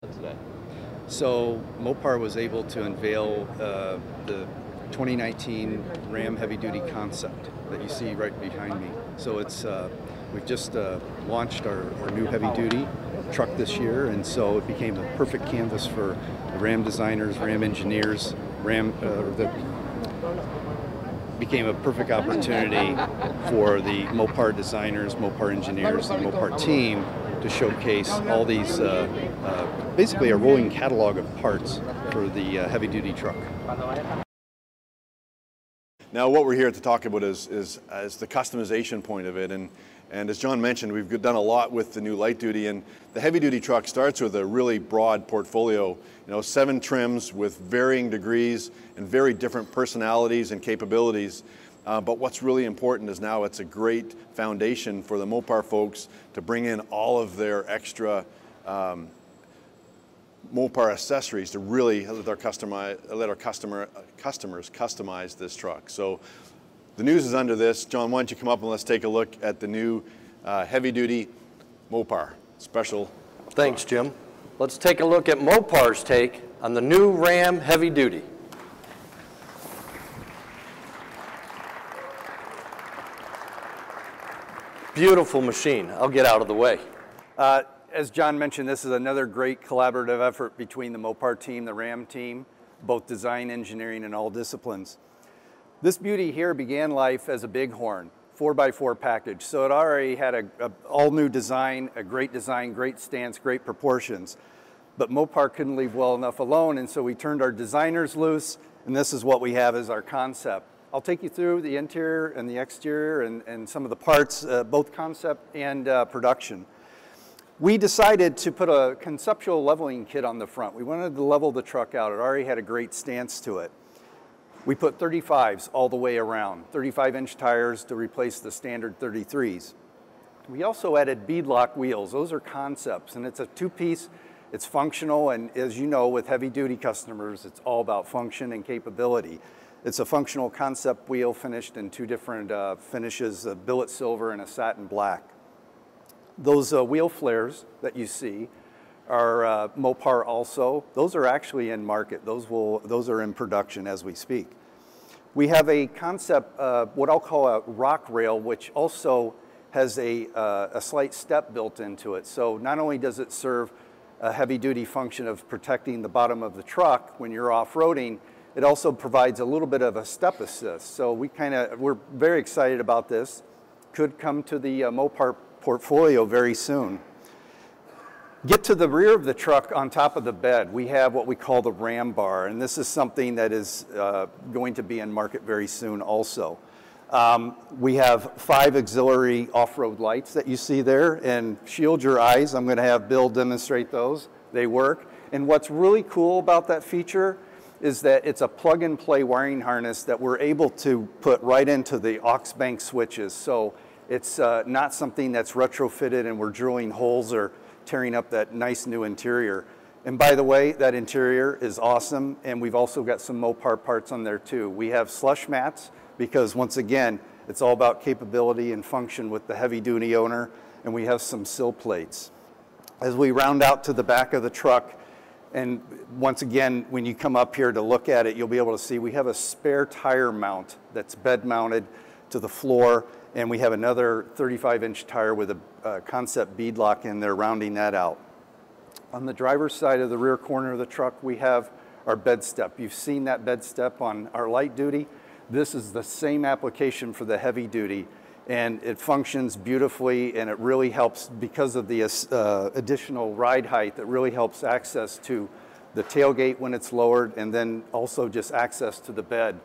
today. So Mopar was able to unveil the 2019 Ram Heavy Duty concept that you see right behind me. So it's we've just launched our new heavy duty truck this year, and so it became a perfect canvas for the Ram designers, Ram engineers, became a perfect opportunity for the Mopar designers, Mopar engineers, and Mopar team to showcase all these, basically a rolling catalog of parts for the heavy-duty truck. Now what we're here to talk about is the customization point of it, and as John mentioned, we've done a lot with the new light duty, and the heavy duty truck starts with a really broad portfolio, 7 trims with varying degrees and very different personalities and capabilities. But what's really important is now it's a great foundation for the Mopar folks to bring in all of their extra Mopar accessories to really let our customers customize this truck. So the news is under this. John, why don't you come up and let's take a look at the new heavy-duty Mopar special. Thanks, Jim. Let's take a look at Mopar's take on the new Ram Heavy Duty. Beautiful machine. I'll get out of the way. As John mentioned, this is another great collaborative effort between the Mopar team, the Ram team, both design, engineering, and all disciplines. This beauty here began life as a Bighorn 4x4 package, so it already had a all-new design, great stance, great proportions. But Mopar couldn't leave well enough alone, and so we turned our designers loose, and this is what we have as our concept. I'll take you through the interior and the exterior and some of the parts, both concept and production. We decided to put a conceptual leveling kit on the front. We wanted to level the truck out. It already had a great stance to it. We put 35s all the way around, 35-inch tires to replace the standard 33s. We also added beadlock wheels. Those are concepts, and it's a 2-piece. It's functional, and as you know, with heavy-duty customers, it's all about function and capability. It's a functional concept wheel finished in 2 different finishes, a billet silver and a satin black. Those wheel flares that you see are Mopar also. Those are actually in market. Those are in production as we speak. We have a concept, what I'll call a rock rail, which also has a slight step built into it. So not only does it serve a heavy-duty function of protecting the bottom of the truck when you're off-roading, it also provides a little bit of a step assist. So we're very excited about this. Could come to the Mopar portfolio very soon. Get to the rear of the truck on top of the bed. We have what we call the Ram bar, and this is something that is going to be in market very soon also. We have 5 auxiliary off-road lights that you see there, and shield your eyes. I'm going to have Bill demonstrate those. They work. And what's really cool about that feature is that it's a plug-and-play wiring harness that we're able to put right into the aux bank switches. So it's not something that's retrofitted and we're drilling holes or tearing up that nice new interior. And by the way, that interior is awesome, and we've also got some Mopar parts on there too. We have slush mats because, once again, it's all about capability and function with the heavy-duty owner, and we have some sill plates. As we round out to the back of the truck, and once again, when you come up here to look at it, you'll be able to see we have a spare tire mount that's bed mounted to the floor, and we have another 35-inch tire with a concept beadlock in there rounding that out. On the driver's side of the rear corner of the truck, we have our bed step. You've seen that bed step on our light duty. This is the same application for the heavy duty, and it functions beautifully, and it really helps because of the additional ride height. That really helps access to the tailgate when it's lowered, and then also just access to the bed.